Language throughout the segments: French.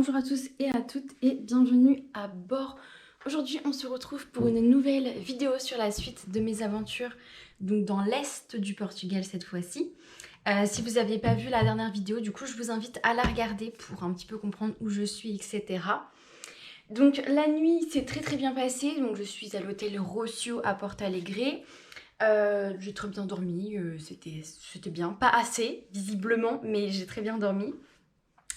Bonjour à tous et à toutes et bienvenue à bord. Aujourd'hui on se retrouve pour une nouvelle vidéo sur la suite de mes aventures, donc dans l'est du Portugal cette fois-ci. Si vous n'aviez pas vu la dernière vidéo, du coup je vous invite à la regarder pour un petit peu comprendre où je suis, etc. Donc la nuit s'est très bien passée, donc je suis à l'hôtel Rocio à Porto Alegre. J'ai très bien dormi, c'était bien, pas assez visiblement, mais j'ai très bien dormi.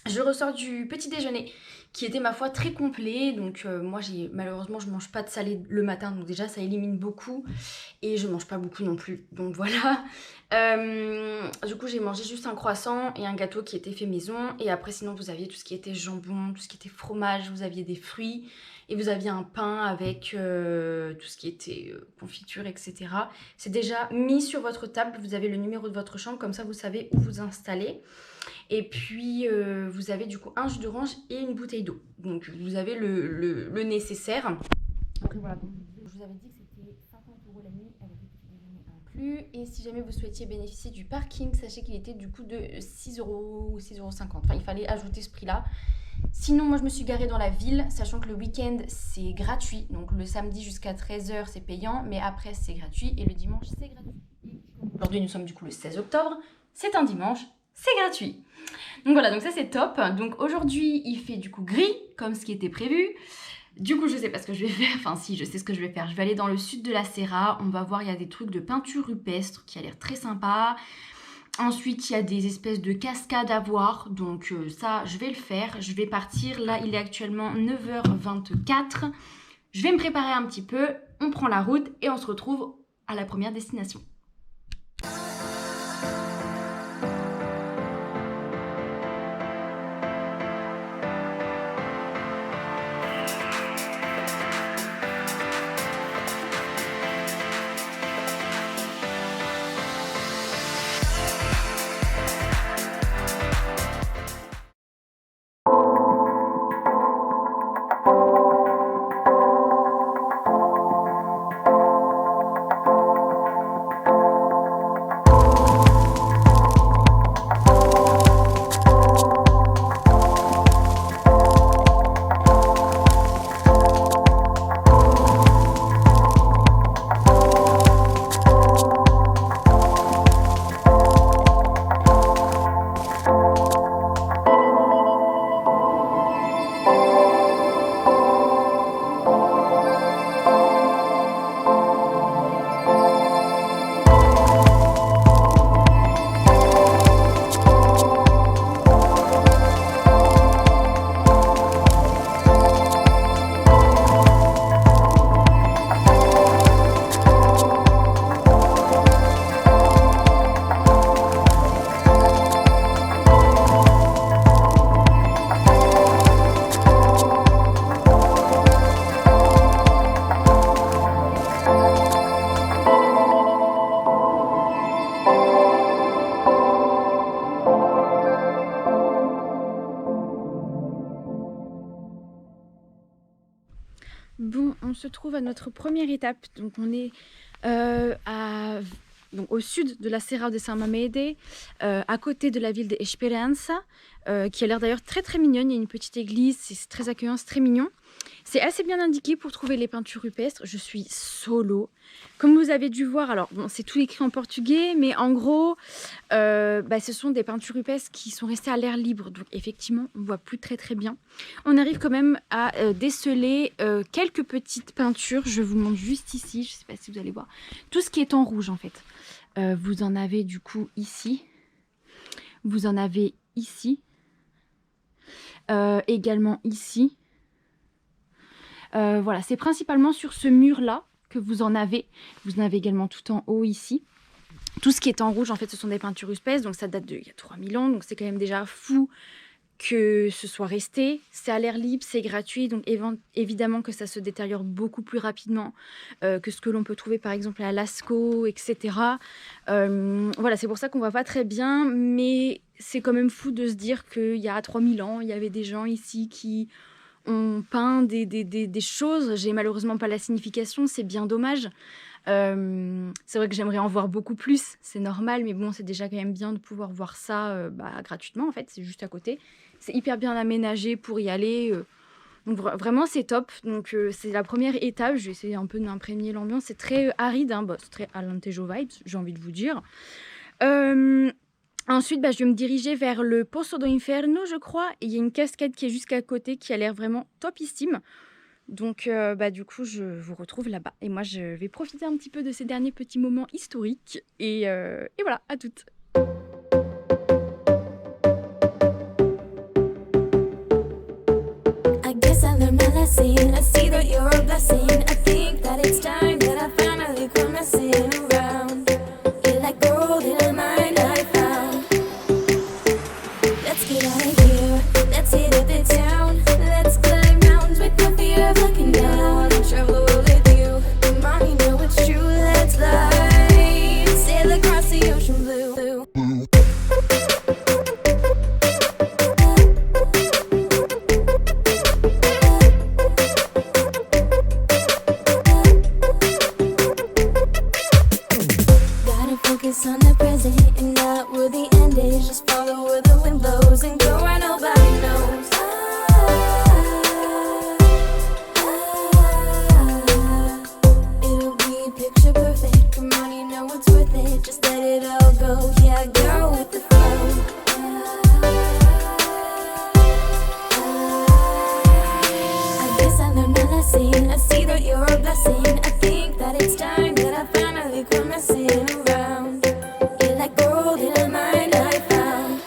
Je ressors du petit déjeuner qui était ma foi très complet, donc moi malheureusement je mange pas de salé le matin, donc déjà ça élimine beaucoup et je mange pas beaucoup non plus, donc voilà. Du coup j'ai mangé juste un croissant et un gâteau qui était fait maison, et après sinon vous aviez tout ce qui était jambon, tout ce qui était fromage, vous aviez des fruits et vous aviez un pain avec tout ce qui était confiture, etc. C'est déjà mis sur votre table, vous avez le numéro de votre chambre, comme ça vous savez où vous installer. Et puis vous avez du coup un jus d'orange et une bouteille d'eau. Donc vous avez le nécessaire. Après voilà, donc, je vous avais dit que c'était 50 € la nuit avec le petit déjeuner inclus. Et si jamais vous souhaitiez bénéficier du parking, sachez qu'il était du coup de 6 € ou 6,50 €. Enfin, il fallait ajouter ce prix-là. Sinon, moi je me suis garée dans la ville, sachant que le week-end c'est gratuit. Donc le samedi jusqu'à 13 h c'est payant, mais après c'est gratuit. Et le dimanche c'est gratuit. Aujourd'hui nous sommes du coup le 16 octobre, c'est un dimanche, c'est gratuit. Donc voilà, donc ça c'est top. Donc aujourd'hui il fait du coup gris, comme ce qui était prévu. Du coup je sais pas ce que je vais faire, enfin si je sais ce que je vais faire. Je vais aller dans le sud de la Serra, on va voir, il y a des trucs de peinture rupestre qui a l'air très sympa. Ensuite il y a des espèces de cascades à voir, donc ça je vais le faire. Je vais partir, là il est actuellement 9 h 24. Je vais me préparer un petit peu, on prend la route et on se retrouve à la première destination. Bon, on se trouve à notre première étape, donc on est donc au sud de la Serra de São Mamede, à côté de la ville de Esperança, qui a l'air d'ailleurs très mignonne. Il y a une petite église, c'est très accueillant, c'est très mignon. C'est assez bien indiqué pour trouver les peintures rupestres. Je suis solo. Comme vous avez dû voir, alors bon, c'est tout écrit en portugais, mais en gros, ce sont des peintures rupestres qui sont restées à l'air libre. Donc effectivement, on voit plus très bien. On arrive quand même à déceler quelques petites peintures. Je vous montre juste ici, je ne sais pas si vous allez voir. Tout ce qui est en rouge en fait. Vous en avez du coup ici. Vous en avez ici. Également ici. Voilà, c'est principalement sur ce mur-là que vous en avez. Vous en avez également tout en haut ici. Tout ce qui est en rouge, en fait, ce sont des peintures rupestres. Donc ça date d'il y a 3000 ans. Donc c'est quand même déjà fou que ce soit resté. C'est à l'air libre, c'est gratuit. Donc évidemment que ça se détériore beaucoup plus rapidement que ce que l'on peut trouver par exemple à Lascaux, etc. Voilà, c'est pour ça qu'on voit pas très bien. Mais c'est quand même fou de se dire qu'il y a 3000 ans, il y avait des gens ici qui ont peint des choses. J'ai malheureusement pas la signification, c'est bien dommage. C'est vrai que j'aimerais en voir beaucoup plus, c'est normal, mais bon, c'est déjà quand même bien de pouvoir voir ça gratuitement en fait, c'est juste à côté. C'est hyper bien aménagé pour y aller. Donc vraiment, c'est top. Donc c'est la première étape. Je vais essayer un peu d'imprégner l'ambiance. C'est très aride, hein. C'est très Alentejo vibes, j'ai envie de vous dire. Ensuite, je vais me diriger vers le Pozo do Inferno, je crois. Et il y a une cascade qui est juste à côté qui a l'air vraiment topissime. Donc, du coup, je vous retrouve là-bas. Et moi, je vais profiter un petit peu de ces derniers petits moments historiques. Et voilà, à toutes. I guess I learned my lesson. I see that you're a blessing. I think that it's time that I finally quit messing around. You're like gold in a mine I found. Let's get out of here. Let's hit up the town. Let's climb mountains with no fear of looking down. Travel the world with you. Come on, you know it's true. Let's fly. Sail across the ocean blue. Focus on the present and not where the end is. Just follow where the wind blows and go where nobody knows. It'll be picture perfect. Come on, you know it's worth it. Just let it all go. Yeah, go with the flow. I guess I learned my lesson. I see that you're a blessing. I think that it's time that I finally quit messing around. You're like gold in a mine I found.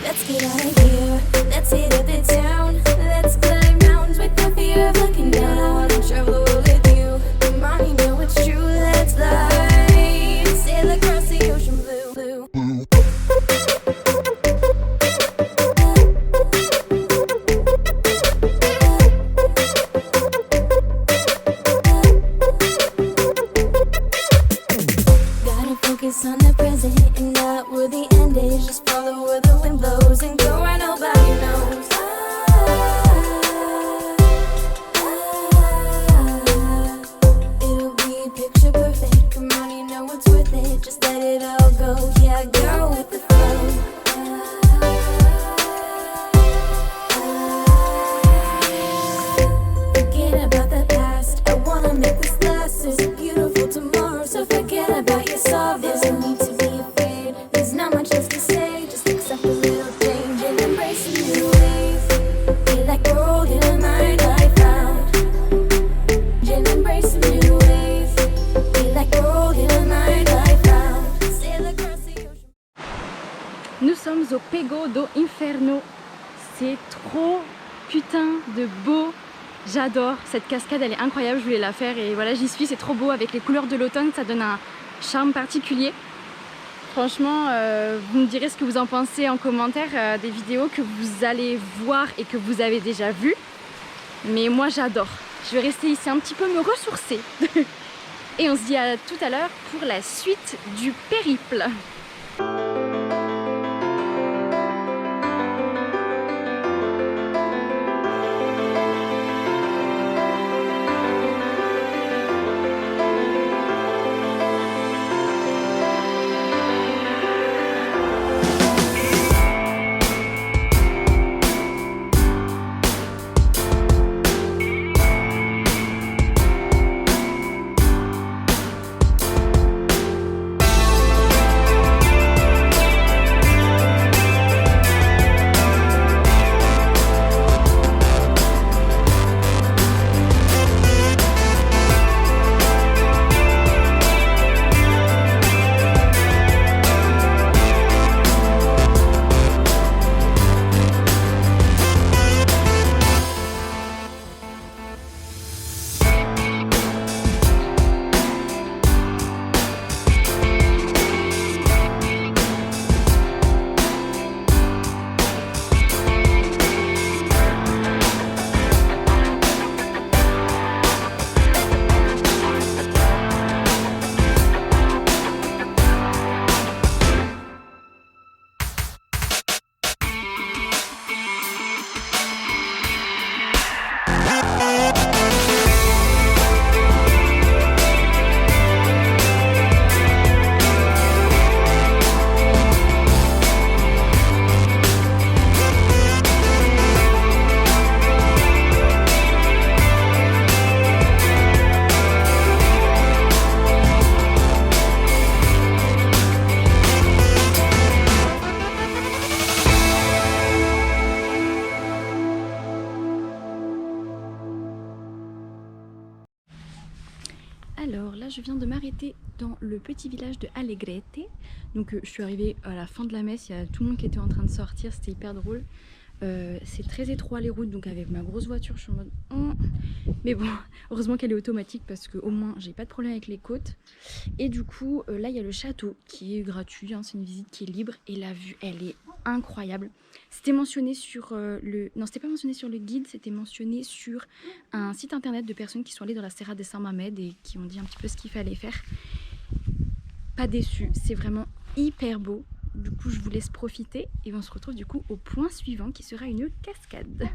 Let's get out of here. Let's hit up the town. Let's climb mountains with no fear of looking down. Travel the world with you. Come on, you know it's true. Let's fly. Sail across the ocean blue. Focus on the present and not where the end is. Just follow where the wind blows and go where nobody knows. It'll be picture perfect. Come on, you know it's worth it. Just let it all go. Yeah, go with the flow. Forget about the past. I wanna make this last. There's a beautiful tomorrow, so forget about your sorrow. There's no need to be afraid. There's not much else to say. Just accept a little change and embrace the new ways. Feel like gold in a mine I found. And embrace the new ways. Feel like gold in a mine I found. Sail across the ocean. Nous sommes au Pego do Inferno. C'est trop putain de beau. J'adore cette cascade, elle est incroyable, je voulais la faire et voilà, j'y suis, c'est trop beau avec les couleurs de l'automne, ça donne un charme particulier. Franchement, vous me direz ce que vous en pensez en commentaire des vidéos que vous allez voir et que vous avez déjà vues. Mais moi j'adore. Je vais rester ici un petit peu me ressourcer. Et on se dit à tout à l'heure pour la suite du périple. Alors là je viens de m'arrêter dans le petit village de Alegrete. Donc je suis arrivée à la fin de la messe, il y a tout le monde qui était en train de sortir, c'était hyper drôle. C'est très étroit les routes, donc avec ma grosse voiture je suis en mode mais bon, heureusement qu'elle est automatique parce que au moins j'ai pas de problème avec les côtes. Et du coup là il y a le château qui est gratuit, hein, c'est une visite qui est libre et la vue elle est incroyable. C'était mentionné sur non, c'était pas mentionné sur le guide, c'était mentionné sur un site internet de personnes qui sont allées dans la Serra de San Mamed et qui ont dit un petit peu ce qu'il fallait faire. Pas déçu, c'est vraiment hyper beau. Du coup je vous laisse profiter et on se retrouve du coup au point suivant qui sera une cascade.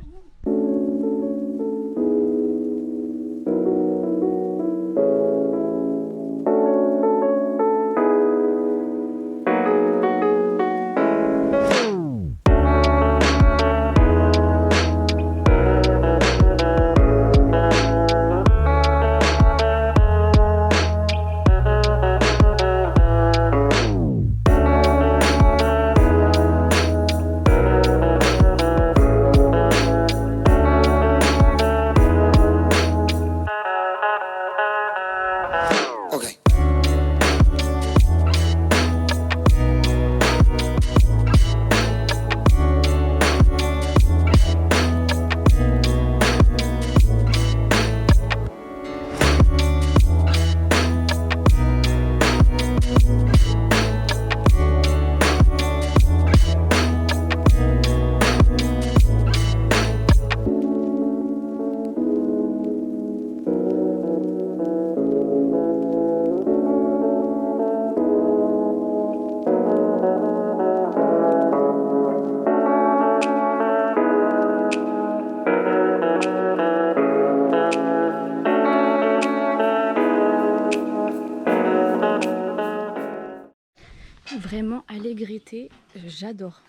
Vraiment Alegrete, j'adore.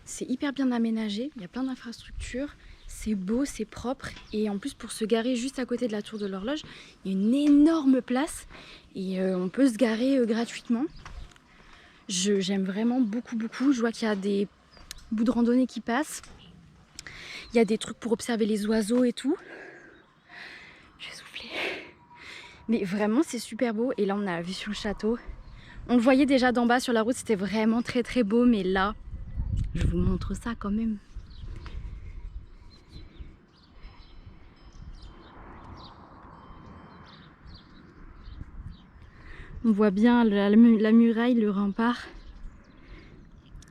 C'est hyper bien aménagé, il y a plein d'infrastructures, c'est beau, c'est propre et en plus pour se garer juste à côté de la tour de l'horloge, il y a une énorme place et on peut se garer gratuitement. J'aime vraiment beaucoup, je vois qu'il y a des bouts de randonnée qui passent, il y a des trucs pour observer les oiseaux et tout. Je vais souffler. Mais vraiment c'est super beau et là on a la vue sur le château. On le voyait déjà d'en bas sur la route, c'était vraiment très beau, mais là, je vous montre ça quand même. On voit bien la muraille, le rempart.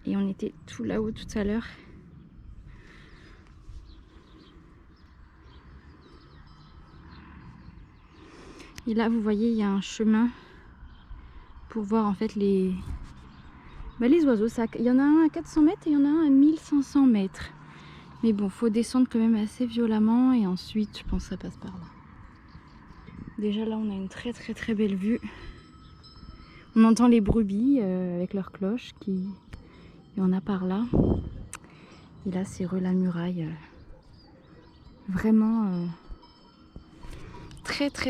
Et on était tout là-haut tout à l'heure. Et là, vous voyez, il y a un chemin pour voir en fait les oiseaux. Il y en a un à 400 mètres et il y en a un à 1500 mètres. Mais bon, faut descendre quand même assez violemment et ensuite, je pense que ça passe par là. Déjà là, on a une très belle vue. On entend les brebis avec leurs cloches qui... Il y en a par là. Et là, c'est la muraille. Vraiment...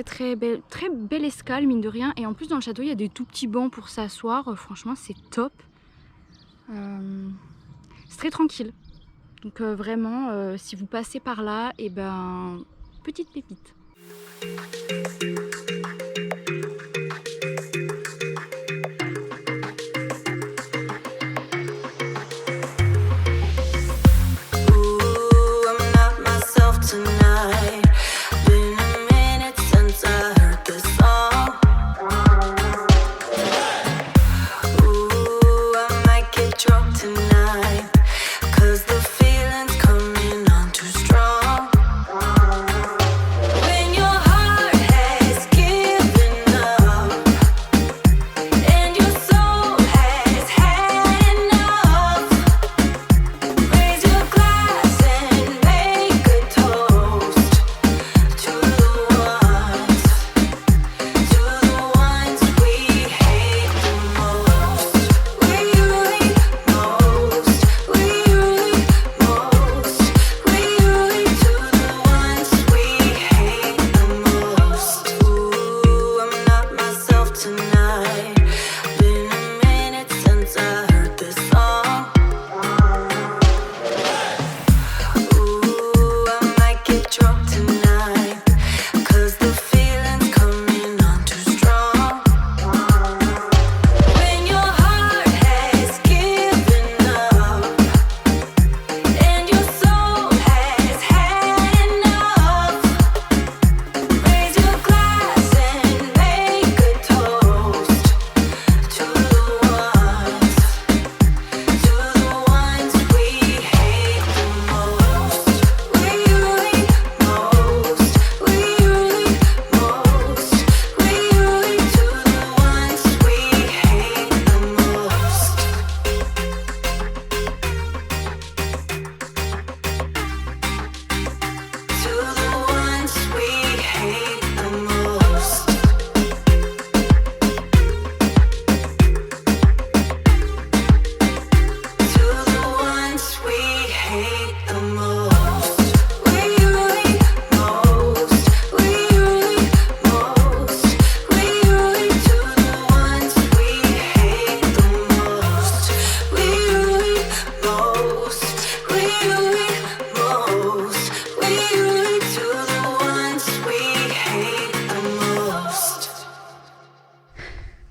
très belle escale mine de rien et en plus dans le château il y a des tout petits bancs pour s'asseoir, franchement c'est top. C'est très tranquille donc vraiment si vous passez par là et ben petite pépite. When your heart has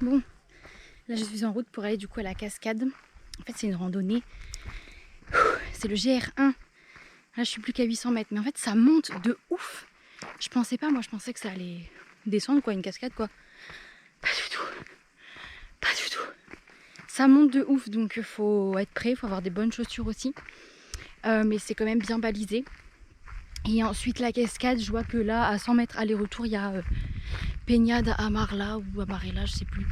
Bon, là je suis en route pour aller du coup à la cascade. En fait c'est une randonnée. C'est le GR1. Là je suis plus qu'à 800 mètres. Mais en fait ça monte de ouf. Je pensais pas, moi je pensais que ça allait descendre quoi, une cascade quoi. Pas du tout. Pas du tout. Ça monte de ouf donc faut être prêt, faut avoir des bonnes chaussures aussi. Mais c'est quand même bien balisé. Et ensuite la cascade, je vois que là à 100 mètres aller-retour il y a Peña de Amarla ou Amarela, je sais plus.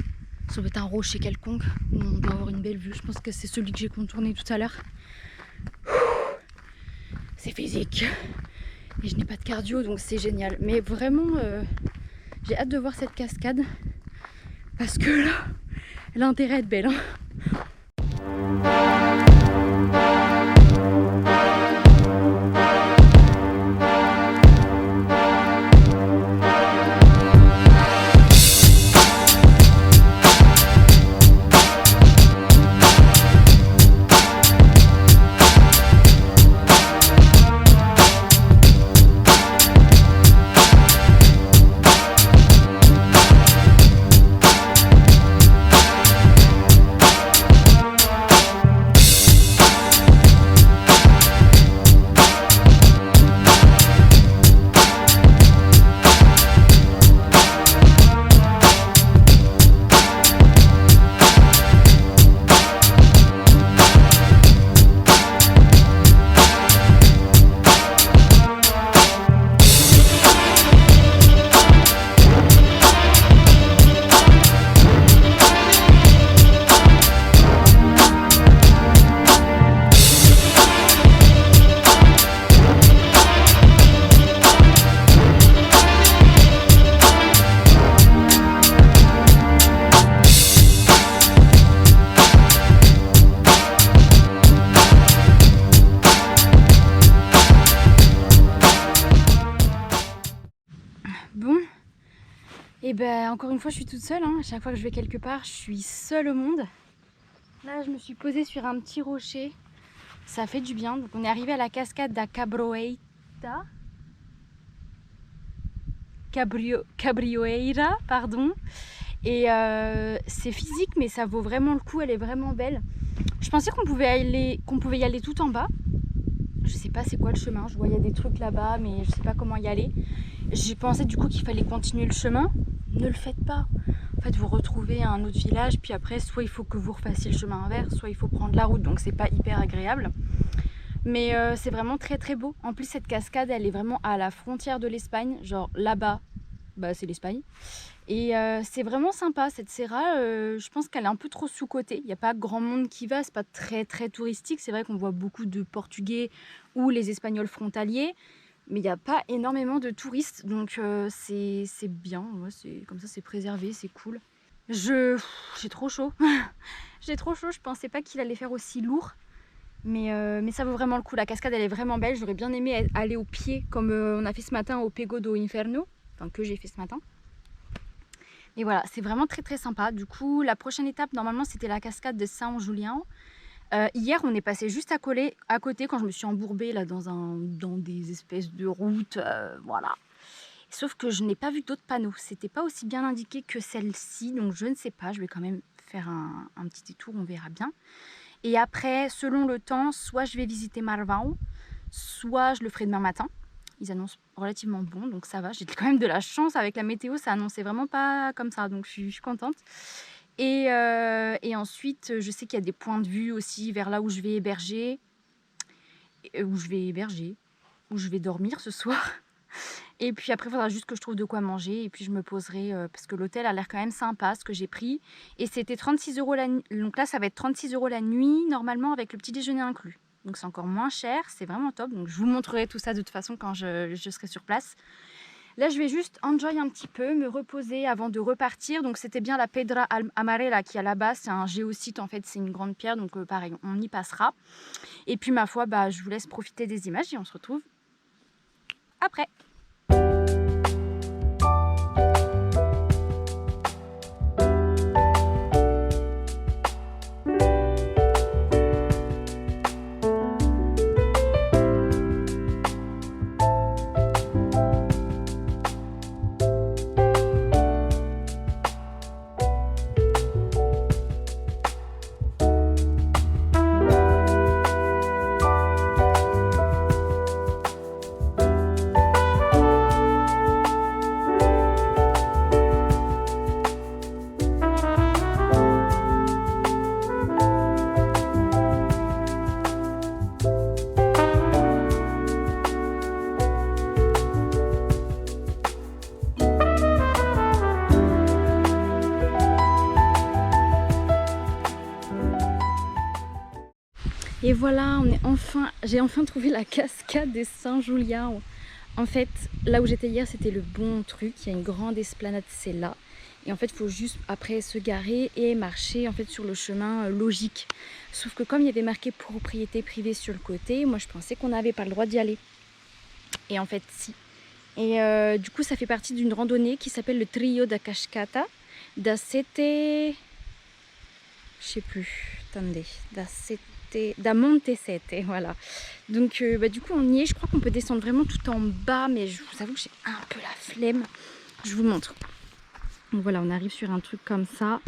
Ça doit être un rocher quelconque où on doit avoir une belle vue. Je pense que c'est celui que j'ai contourné tout à l'heure. C'est physique. Et je n'ai pas de cardio donc c'est génial. Mais vraiment, j'ai hâte de voir cette cascade. Parce que là, elle a intérêt à être belle. Hein. Bon, et ben encore une fois je suis toute seule, hein. À chaque fois que je vais quelque part je suis seule au monde. Là je me suis posée sur un petit rocher, ça fait du bien. Donc on est arrivé à la cascade da Cabrioeira, pardon. Et c'est physique mais ça vaut vraiment le coup, elle est vraiment belle. Je pensais qu'on pouvait y aller tout en bas. Je sais pas c'est quoi le chemin, je vois il y a des trucs là-bas mais je sais pas comment y aller. J'ai pensé du coup qu'il fallait continuer le chemin. Ne le faites pas. En fait vous retrouvez un autre village puis après soit il faut que vous refassiez le chemin inverse, soit il faut prendre la route donc c'est pas hyper agréable. Mais c'est vraiment très très beau. En plus cette cascade elle est vraiment à la frontière de l'Espagne. Genre là-bas, bah, c'est l'Espagne. Et c'est vraiment sympa cette serra. Je pense qu'elle est un peu trop sous-cotée. Il n'y a pas grand monde qui va, c'est pas très très touristique. C'est vrai qu'on voit beaucoup de Portugais ou les Espagnols frontaliers. Mais il n'y a pas énormément de touristes, donc c'est bien, ouais, comme ça c'est préservé, c'est cool. J'ai trop chaud, j'ai trop chaud, je pensais pas qu'il allait faire aussi lourd, mais ça vaut vraiment le coup, la cascade elle est vraiment belle, j'aurais bien aimé aller au pied comme on a fait ce matin au Pego do Inferno, enfin que j'ai fait ce matin. Et voilà, c'est vraiment très très sympa, du coup la prochaine étape normalement c'était la cascade de Saint-Julien. Hier, on est passé juste à côté quand je me suis embourbée là, dans des espèces de routes, voilà. Sauf que je n'ai pas vu d'autres panneaux. C'était pas aussi bien indiqué que celle-ci, donc je ne sais pas. Je vais quand même faire un petit détour, on verra bien. Et après, selon le temps, soit je vais visiter Marvão, soit je le ferai demain matin. Ils annoncent relativement bon, donc ça va. J'ai quand même de la chance avec la météo, ça annonçait vraiment pas comme ça, donc je suis contente. Et ensuite, je sais qu'il y a des points de vue aussi vers là où je vais héberger, où je vais dormir ce soir. Et puis après, il faudra juste que je trouve de quoi manger et puis je me poserai parce que l'hôtel a l'air quand même sympa, ce que j'ai pris. Et c'était 36 € la nuit. Donc là, ça va être 36 € la nuit, normalement, avec le petit déjeuner inclus. Donc c'est encore moins cher, c'est vraiment top. Donc je vous montrerai tout ça de toute façon quand je serai sur place. Là, je vais juste enjoy un petit peu, me reposer avant de repartir. Donc, c'était bien la Pedra Amarela qui est là-bas. C'est un géosite, en fait, c'est une grande pierre. Donc, pareil, on y passera. Et puis, ma foi, bah, je vous laisse profiter des images et on se retrouve après. Et voilà, j'ai enfin trouvé la cascade des Saint-Julien. En fait, là où j'étais hier, c'était le bon truc. Il y a une grande esplanade, c'est là. Et en fait, il faut juste après se garer et marcher en fait sur le chemin logique. Sauf que comme il y avait marqué propriété privée sur le côté, moi je pensais qu'on n'avait pas le droit d'y aller. Et en fait, si. Et du coup, ça fait partie d'une randonnée qui s'appelle le Trio da Cascata da Sette... Je sais plus. Attendez. Da Monte Sette, voilà. Donc du coup, on y est. Je crois qu'on peut descendre vraiment tout en bas, mais je vous avoue que j'ai un peu la flemme. Je vous montre. Donc voilà, on arrive sur un truc comme ça.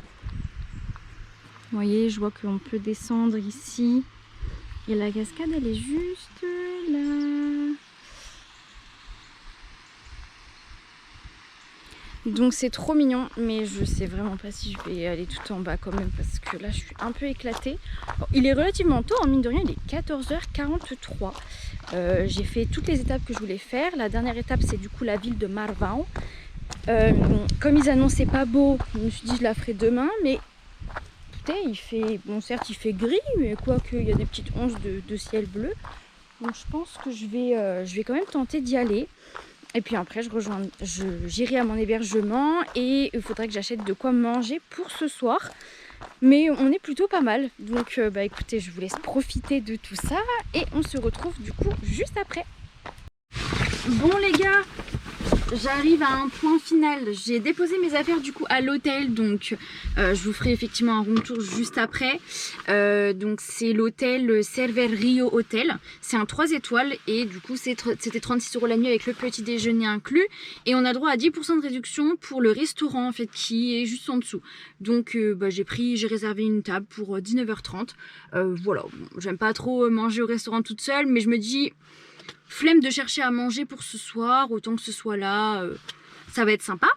Vous voyez, je vois qu'on peut descendre ici. Et la cascade, elle est juste là. Donc c'est trop mignon, mais je sais vraiment pas si je vais aller tout en bas quand même, parce que là je suis un peu éclatée. Bon, il est relativement tôt, en mine de rien, il est 14h43. J'ai fait toutes les étapes que je voulais faire. La dernière étape, c'est du coup la ville de Marvão. Comme ils annonçaient pas beau, je me suis dit je la ferai demain, mais écoutez, il fait, bon certes il fait gris, mais quoique il y a des petites onces de ciel bleu. Donc je pense que je vais quand même tenter d'y aller. Et puis après, j'irai à mon hébergement et il faudrait que j'achète de quoi manger pour ce soir. Mais on est plutôt pas mal. Donc écoutez, je vous laisse profiter de tout ça et on se retrouve du coup juste après. Bon les gars, j'arrive à un point final. J'ai déposé mes affaires du coup à l'hôtel, donc je vous ferai effectivement un room tour juste après. Donc c'est l'hôtel Server Rio Hotel. C'est un 3 étoiles et du coup c'était 36 € la nuit avec le petit déjeuner inclus. Et on a droit à 10% de réduction pour le restaurant en fait qui est juste en dessous. Donc j'ai réservé une table pour 19h30. Voilà, bon, j'aime pas trop manger au restaurant toute seule, mais je me dis... Flemme de chercher à manger pour ce soir, autant que ce soit là, ça va être sympa.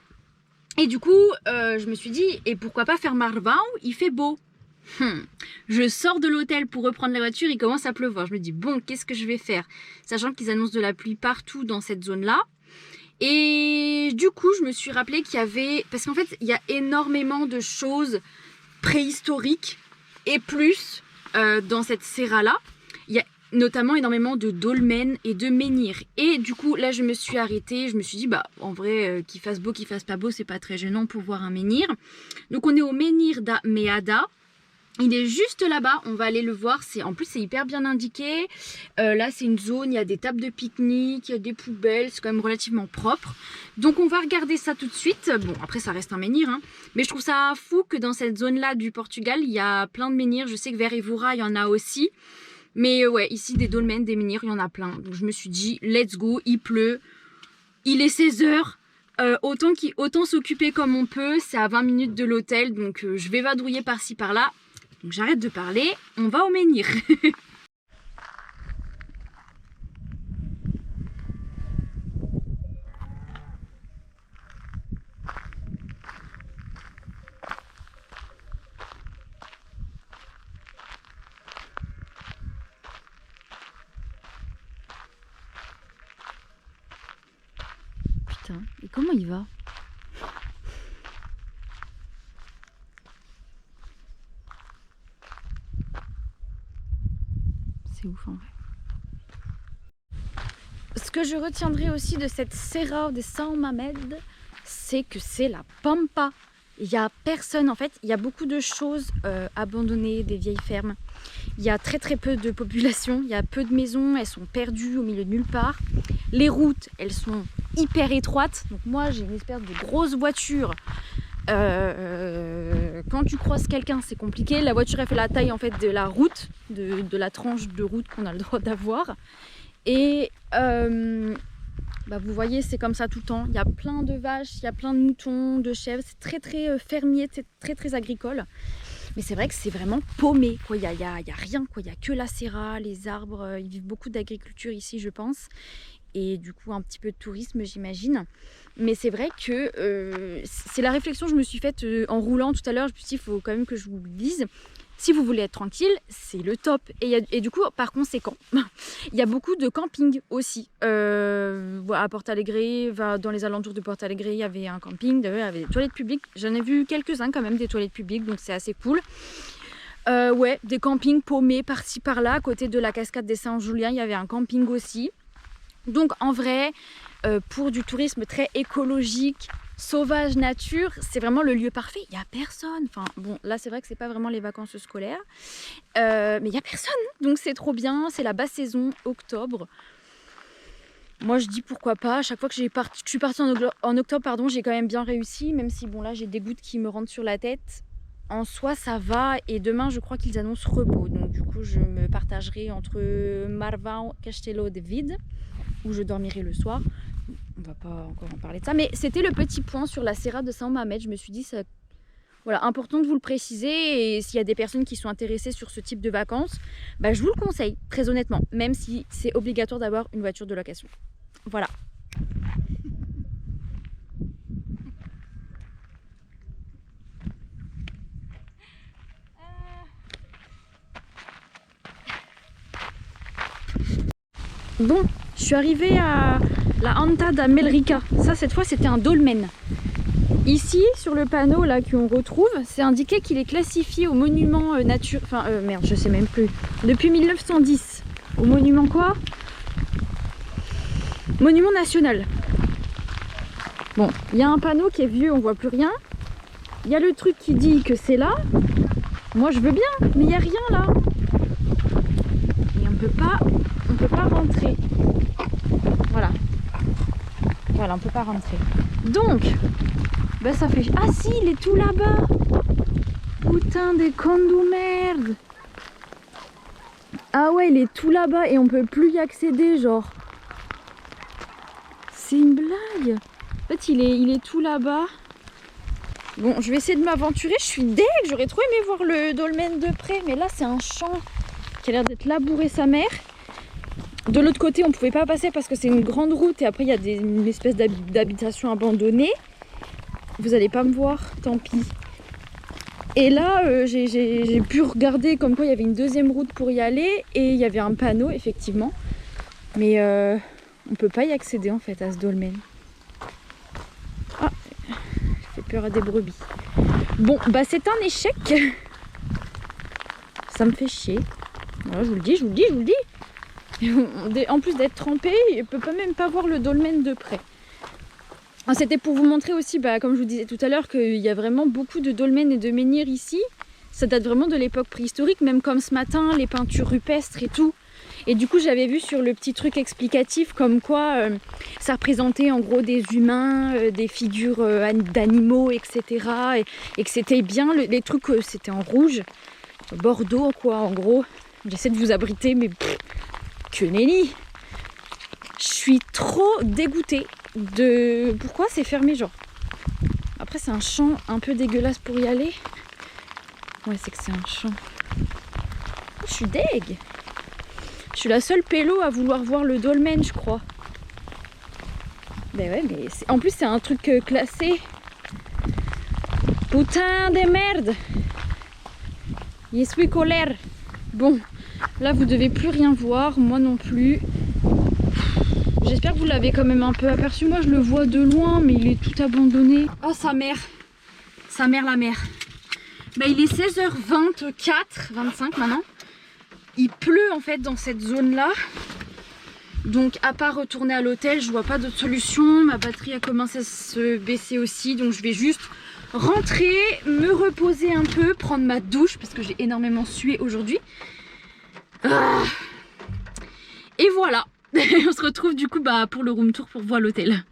Et du coup, je me suis dit, et pourquoi pas faire Marvão, il fait beau. Je sors de l'hôtel pour reprendre la voiture, il commence à pleuvoir. Je me dis, bon, qu'est-ce que je vais faire? Sachant qu'ils annoncent de la pluie partout dans cette zone-là. Et du coup, je me suis rappelé qu'il y avait... Parce qu'en fait, il y a énormément de choses préhistoriques et plus dans cette serra-là. Il y a notamment énormément de dolmens et de menhirs. Et du coup, là, je me suis arrêtée. Je me suis dit, en vrai, qu'il fasse beau, qu'il fasse pas beau, c'est pas très gênant pour voir un menhir. Donc, on est au menhir da Meada. Il est juste là-bas, on va aller le voir. En plus, c'est hyper bien indiqué. Là, c'est une zone, il y a des tables de pique-nique, il y a des poubelles, c'est quand même relativement propre. Donc, on va regarder ça tout de suite. Bon, après, ça reste un menhir, hein. Mais je trouve ça fou que dans cette zone-là du Portugal, il y a plein de menhirs. Je sais que vers Évora, il y en a aussi. Mais ouais, ici, des dolmens, des menhirs, il y en a plein. Donc, je me suis dit, let's go, il pleut. Il est 16h. Autant s'occuper comme on peut. C'est à 20 minutes de l'hôtel. Donc, je vais vadrouiller par-ci, par-là. Donc j'arrête de parler, on va au menhir. Putain, et comment il va ? C'est ouf en vrai. Ce que je retiendrai aussi de cette Serra de São Mamede, c'est que c'est la pampa. Il n'y a personne en fait, il y a beaucoup de choses abandonnées, des vieilles fermes. Il y a très peu de population, il y a peu de maisons, elles sont perdues au milieu de nulle part. Les routes, elles sont hyper étroites. Donc moi j'ai une espèce de grosse voiture. Quand tu croises quelqu'un, c'est compliqué. La voiture, elle fait la taille en fait de la route, de la tranche de route qu'on a le droit d'avoir. Et vous voyez, c'est comme ça tout le temps. Il y a plein de vaches, il y a plein de moutons, de chèvres. C'est très fermier, c'est très agricole. Mais c'est vrai que c'est vraiment paumé, quoi. Il y a rien, quoi. Il n'y a que la serra, les arbres. Ils vivent beaucoup d'agriculture ici, je pense. Et du coup un petit peu de tourisme, j'imagine. Mais c'est vrai que c'est la réflexion que je me suis faite en roulant tout à l'heure. Je me suis dit, il faut quand même que je vous le dise. Si vous voulez être tranquille, c'est le top. Et du coup, par conséquent, il y a beaucoup de camping aussi. À Porto Alegre, dans les alentours de Porto Alegre, il y avait un camping. D'ailleurs, il y avait des toilettes publiques. J'en ai vu quelques-uns quand même, des toilettes publiques, donc c'est assez cool. Ouais, des campings paumés par-ci par-là, à côté de la cascade des Saint-Julien, il y avait un camping aussi. Donc en vrai, pour du tourisme très écologique, sauvage, nature, c'est vraiment le lieu parfait. Il n'y a personne. Enfin bon, là c'est vrai que c'est pas vraiment les vacances scolaires, mais il n'y a personne. Donc c'est trop bien. C'est la basse saison, octobre. Moi je dis pourquoi pas. À chaque fois que je suis partie en octobre, pardon, j'ai quand même bien réussi. Même si bon là j'ai des gouttes qui me rentrent sur la tête. En soi ça va. Et demain je crois qu'ils annoncent repos. Donc du coup je me partagerai entre Marvão, Castelo de Vide, où je dormirai le soir. On va pas encore en parler de ça, mais c'était le petit point sur la Serra de Saint-Mamet. Je me suis dit, ça, voilà, important de vous le préciser. Et s'il y a des personnes qui sont intéressées sur ce type de vacances, bah, je vous le conseille, très honnêtement, même si c'est obligatoire d'avoir une voiture de location. Voilà. Bon, je suis arrivée à la Anta da Melrica. Ça, cette fois, c'était un dolmen. Ici, sur le panneau là qu'on retrouve, c'est indiqué qu'il est classifié au monument nature... Enfin, merde, je sais même plus. Depuis 1910. Au monument quoi? Monument national. Bon, il y a un panneau qui est vieux, on voit plus rien. Il y a le truc qui dit que c'est là. Moi, je veux bien, mais il n'y a rien là. Et on peut pas rentrer. Voilà. Voilà, on peut pas rentrer. Donc, bah ça fait... Ah si, il est tout là-bas. Putain des condos merde. Ah ouais, il est tout là-bas et on peut plus y accéder, genre. C'est une blague. En fait, il est tout là-bas. Bon, je vais essayer de m'aventurer. Je suis deg. J'aurais trop aimé voir le dolmen de près. Mais là, c'est un champ qui a l'air d'être labouré sa mère. De l'autre côté, on pouvait pas passer parce que c'est une grande route. Et après, il y a une espèce d'habitation abandonnée. Vous allez pas me voir, tant pis. Et là, j'ai pu regarder comme quoi il y avait une deuxième route pour y aller. Et il y avait un panneau, effectivement. Mais on peut pas y accéder, en fait, à ce dolmen. Ah, j'ai peur à des brebis. Bon, bah c'est un échec. Ça me fait chier. Voilà, je vous le dis, je vous le dis, je vous le dis. En plus d'être trempé, il peut pas même pas voir le dolmen de près. C'était pour vous montrer aussi, bah, comme je vous disais tout à l'heure, qu'il y a vraiment beaucoup de dolmens et de menhirs ici. Ça date vraiment de l'époque préhistorique, même comme ce matin, les peintures rupestres et tout. Et du coup, j'avais vu sur le petit truc explicatif comme quoi ça représentait en gros des humains, des figures d'animaux, etc. Et que c'était bien, les trucs, c'était en rouge, Bordeaux quoi, en gros. J'essaie de vous abriter, mais que nenni. Je suis trop dégoûtée de... Pourquoi c'est fermé, genre? Après, c'est un champ un peu dégueulasse pour y aller. Ouais, c'est que c'est un champ. Oh, je suis deg. Je suis la seule pélo à vouloir voir le dolmen, je crois. Ben ouais, mais en plus, c'est un truc classé. Putain de merde. Je suis colère. Bon, là, vous devez plus rien voir, moi non plus. J'espère que vous l'avez quand même un peu aperçu. Moi, je le vois de loin, mais il est tout abandonné. Oh, sa mère. Sa mère, la mère. Bah, il est 16h24, 25 maintenant. Il pleut en fait dans cette zone-là. Donc, à part retourner à l'hôtel, je vois pas d'autre solution. Ma batterie a commencé à se baisser aussi. Donc, je vais juste rentrer, me reposer un peu, prendre ma douche parce que j'ai énormément sué aujourd'hui. Ah. Et voilà. On se retrouve du coup pour le room tour pour voir l'hôtel.